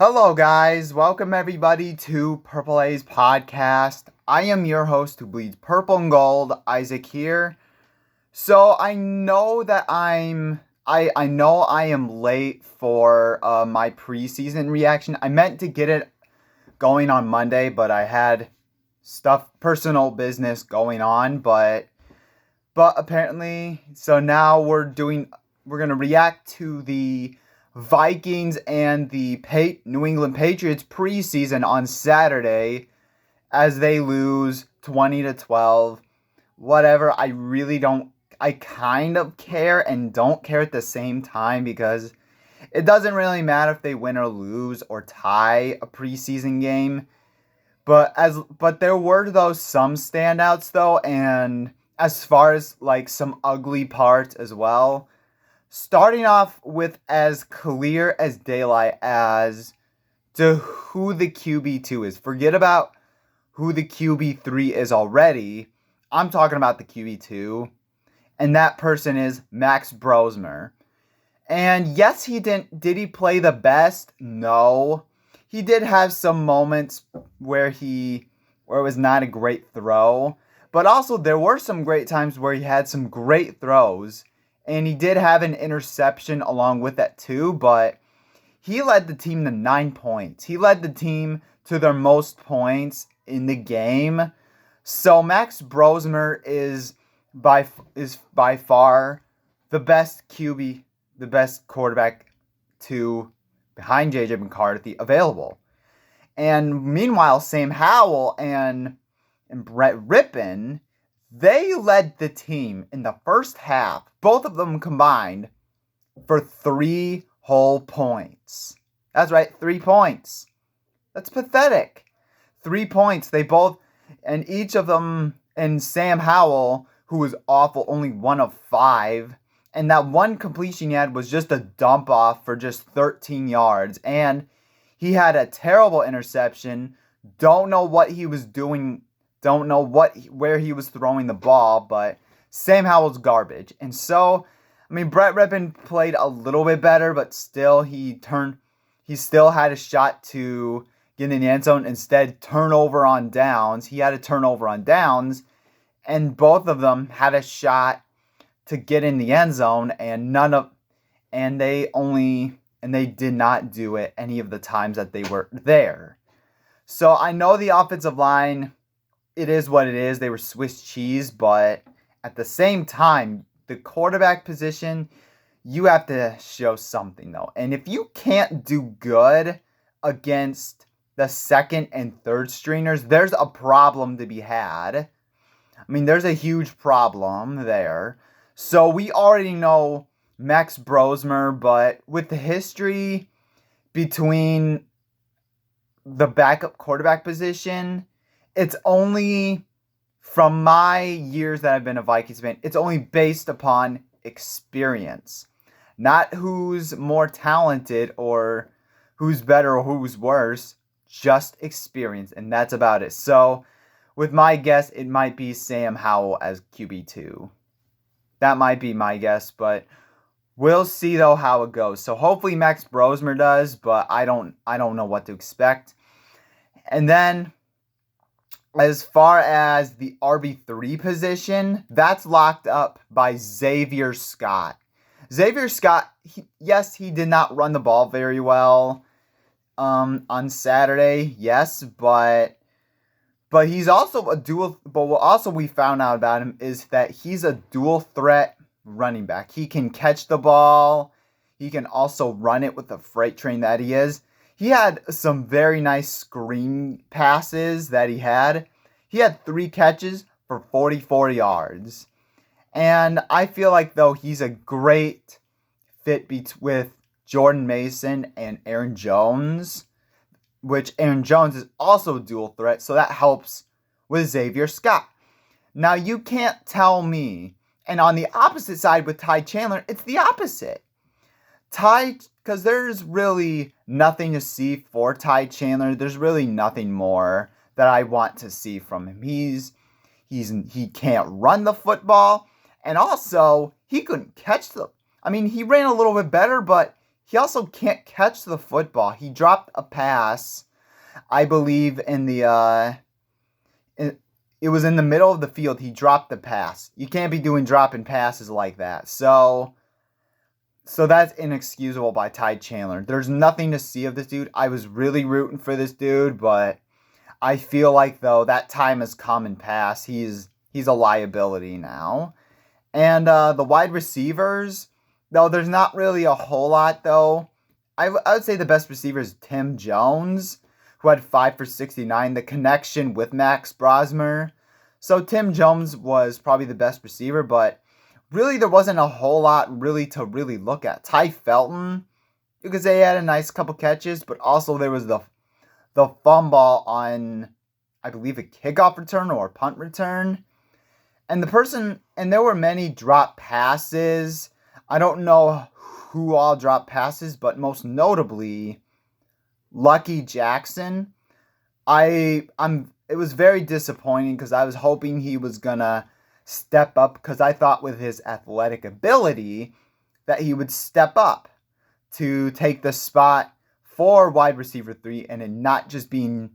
Hello, guys. Welcome, everybody, to Purple A's podcast. I am your host who bleeds purple and gold, Isaac here. So I know that I know I am late for my preseason reaction. I meant to get it going on Monday, but I had personal business going on. But apparently, so now we're gonna react to the Vikings and the New England Patriots preseason on Saturday as they lose 20-12. Whatever, I kind of care and don't care at the same time because it doesn't really matter if they win or lose or tie a preseason game. But there were some standouts though, and as far as like some ugly parts as well. Starting off with as clear as daylight as to who the QB2 is. Forget about who the QB3 is already. I'm talking about the QB2. And that person is Max Brosmer. And yes, did he play the best? No. He did have some moments where it was not a great throw. But also there were some great times where he had some great throws. And he did have an interception along with that too, but he led the team to 9 points. He led the team to their most points in the game. So Max Brosmer is by far the best QB, the best quarterback behind JJ McCarthy available. And meanwhile, Sam Howell and Brett Rippon, they led the team in the first half, both of them combined, for 3 whole points. That's right, 3 points. That's pathetic. 3 points. And each of them, and Sam Howell, who was awful, only 1 of 5. And that one completion he had was just a dump off for just 13 yards. And he had a terrible interception. Don't know what he was doing. Don't know where he was throwing the ball, but Sam Howell's garbage. And so, Brett Rippon played a little bit better, but still he still had a shot to get in the end zone. Instead, turnover on downs. He had a turnover on downs, and both of them had a shot to get in the end zone, and they did not do it any of the times that they were there. So I know the offensive line, it is what it is. They were Swiss cheese, but at the same time, the quarterback position, you have to show something though. And if you can't do good against the second and third stringers, there's a problem to be had. There's a huge problem there. So we already know Max Brosmer, but with the history between the backup quarterback position, it's only, from my years that I've been a Vikings fan, it's only based upon experience. Not who's more talented or who's better or who's worse, just experience, and that's about it. So, with my guess, it might be Sam Howell as QB2. That might be my guess, but we'll see though how it goes. So hopefully Max Brosmer does, but I don't know what to expect. And then, as far as the RB3 position, that's locked up by Xavier Scott. Xavier Scott, he did not run the ball very well on Saturday, yes, but he's also but what also we found out about him is that he's a dual threat running back. He can catch the ball, he can also run it with the freight train that he is. He had some very nice screen passes that he had. He had 3 catches for 44 yards. And I feel like, though, he's a great fit with Jordan Mason and Aaron Jones, which Aaron Jones is also a dual threat, so that helps with Xavier Scott. Now, you can't tell me, and on the opposite side with Ty Chandler, it's the opposite. Because there's really nothing to see for Ty Chandler. There's really nothing more that I want to see from him. He can't run the football, and also he couldn't catch he ran a little bit better, but he also can't catch the football. He dropped a pass, I believe, it was in the middle of the field. He dropped the pass. You can't be doing dropping passes like that. So that's inexcusable by Ty Chandler. There's nothing to see of this dude. I was really rooting for this dude, but I feel like, though, that time has come and passed. He's a liability now. And the wide receivers, though, there's not really a whole lot, though. I would say the best receiver is Tim Jones, who had 5 for 69, the connection with Max Brosmer. So Tim Jones was probably the best receiver, but really there wasn't a whole lot really to really look at. Ty Felton, you could say he had a nice couple catches, but also there was the fumble on, I believe, a kickoff return or a punt return. And there were many drop passes. I don't know who all dropped passes, but most notably, Lucky Jackson. It was very disappointing because I was hoping he was gonna step up, because I thought with his athletic ability that he would step up to take the spot for wide receiver 3, and it not just be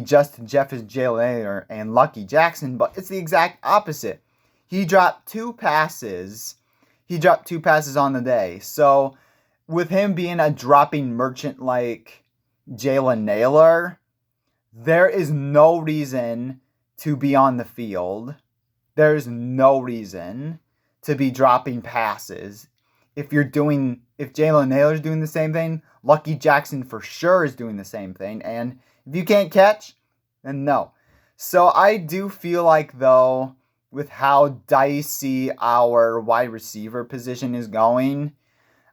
Justin Jefferson, Jalen Naylor, and Lucky Jackson, but it's the exact opposite. He dropped two passes. On the day. So with him being a dropping merchant like Jalen Naylor, there is no reason to be on the field. There's no reason to be dropping passes. If Jalen Naylor's doing the same thing, Lucky Jackson for sure is doing the same thing. And if you can't catch, then no. So I do feel like, though, with how dicey our wide receiver position is going,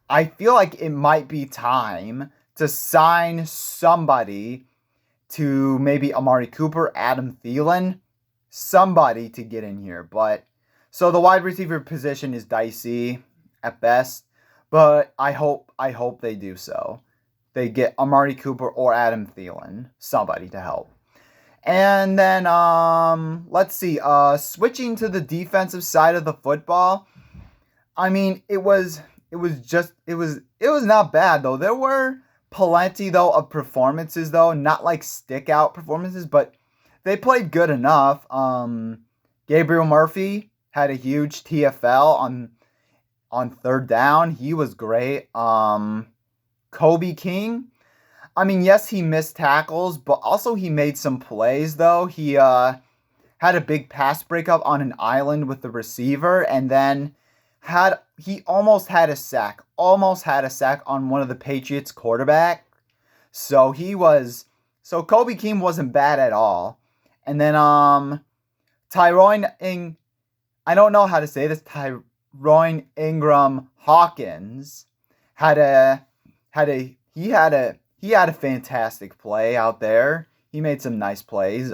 I feel like it might be time to sign somebody to maybe Amari Cooper, Adam Thielen, somebody to get in here. But so the wide receiver position is dicey at best, but I hope they do so. They get Amari Cooper or Adam Thielen, somebody to help. And then let's see, switching to the defensive side of the football. I mean, it was not bad, though. There were plenty, though, of performances, though, not like stick out performances, but they played good enough. Gabriel Murphy had a huge TFL on third down. He was great. Kobe King, I mean, yes, he missed tackles, but also he made some plays, though. He had a big pass breakup on an island with the receiver, and then he almost had a sack on one of the Patriots quarterback. So Kobe King wasn't bad at all. And then I don't know how to say this, Tyrone Ingram Hawkins had a fantastic play out there. He made some nice plays.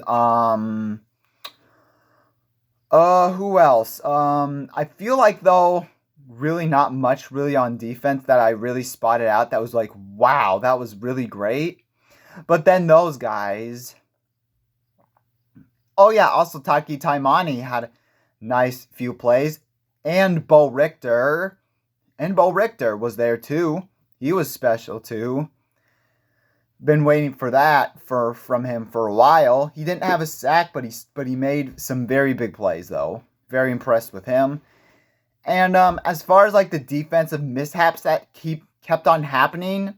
Who else? I feel like, though, really not much really on defense that I really spotted out that was like, wow, that was really great. But then those guys. Oh yeah, also Taki Taimani had a nice few plays. And Bo Richter was there too. He was special too. Been waiting for that from him for a while. He didn't have a sack, but he made some very big plays, though. Very impressed with him. And as far as like the defensive mishaps that kept on happening,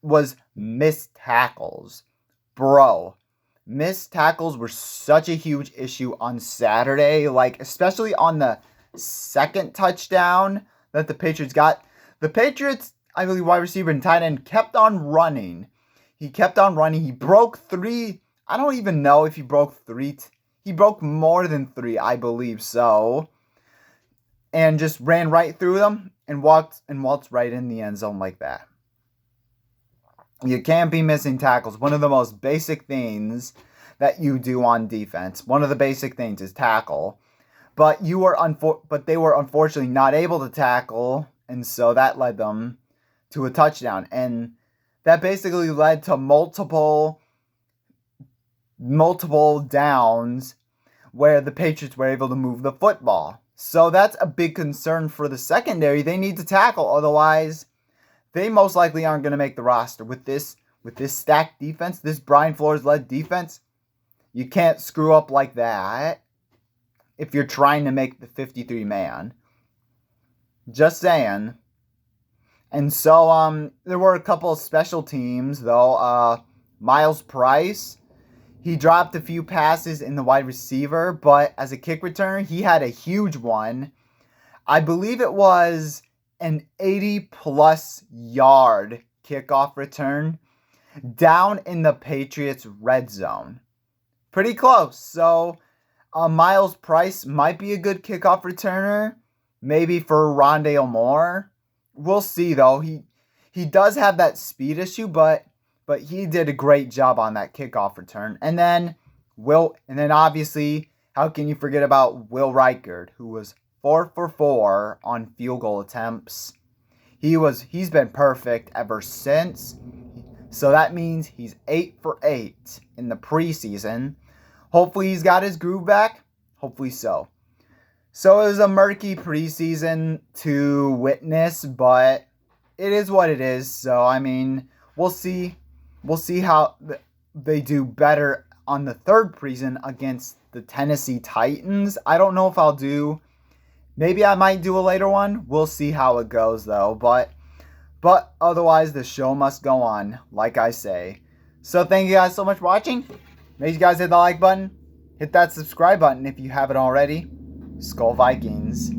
was missed tackles. Bro, missed tackles were such a huge issue on Saturday, like especially on the second touchdown that the Patriots got. The Patriots, I believe, wide receiver and tight end kept on running. He kept on running. He broke 3. I don't even know if he broke 3. He broke more than 3, I believe so. And just ran right through them and waltzed right in the end zone like that. You can't be missing tackles. One of the most basic things that you do on defense. One of the basic things is tackle. But they were unfortunately not able to tackle, and so that led them to a touchdown. And that basically led to multiple downs where the Patriots were able to move the football. So that's a big concern for the secondary. They need to tackle, otherwise they most likely aren't going to make the roster with this stacked defense, this Brian Flores led defense. You can't screw up like that if you're trying to make the 53 man. Just saying. And so there were a couple of special teams though. Miles Price, he dropped a few passes in the wide receiver, but as a kick returner, he had a huge one. I believe it was an 80-plus yard kickoff return down in the Patriots' red zone. Pretty close. So Miles Price might be a good kickoff returner, maybe for Rondale Moore. We'll see though. He does have that speed issue, but he did a great job on that kickoff return. And then obviously, how can you forget about Will Reichard, who was 4 for 4 on field goal attempts. He's been perfect ever since. So that means he's 8 for 8 in the preseason. Hopefully he's got his groove back. Hopefully so. So it was a murky preseason to witness, but it is what it is. So, I mean, we'll see how they do better on the third preseason against the Tennessee Titans. I don't know if I'll do. Maybe I might do a later one. We'll see how it goes, though. But otherwise, the show must go on, like I say. So thank you guys so much for watching. Make sure you guys hit the like button. Hit that subscribe button if you haven't already. Skull Vikings.